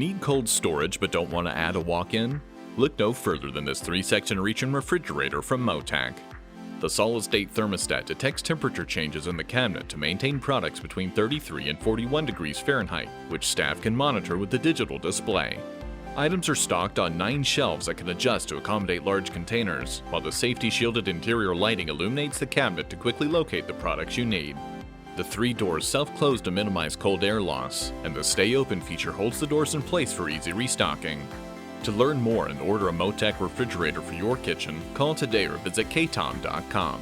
Need cold storage but don't want to add a walk-in? Look no further than this 3-section reach-in refrigerator from MoTak. The solid-state thermostat detects temperature changes in the cabinet to maintain products between 33 and 41 degrees Fahrenheit, which staff can monitor with the digital display. Items are stocked on 9 shelves that can adjust to accommodate large containers, while the safety-shielded interior lighting illuminates the cabinet to quickly locate the products you need. The 3 doors self-close to minimize cold air loss, and the Stay Open feature holds the doors in place for easy restocking. To learn more and order a MoTak refrigerator for your kitchen, call today or visit KaTom.com.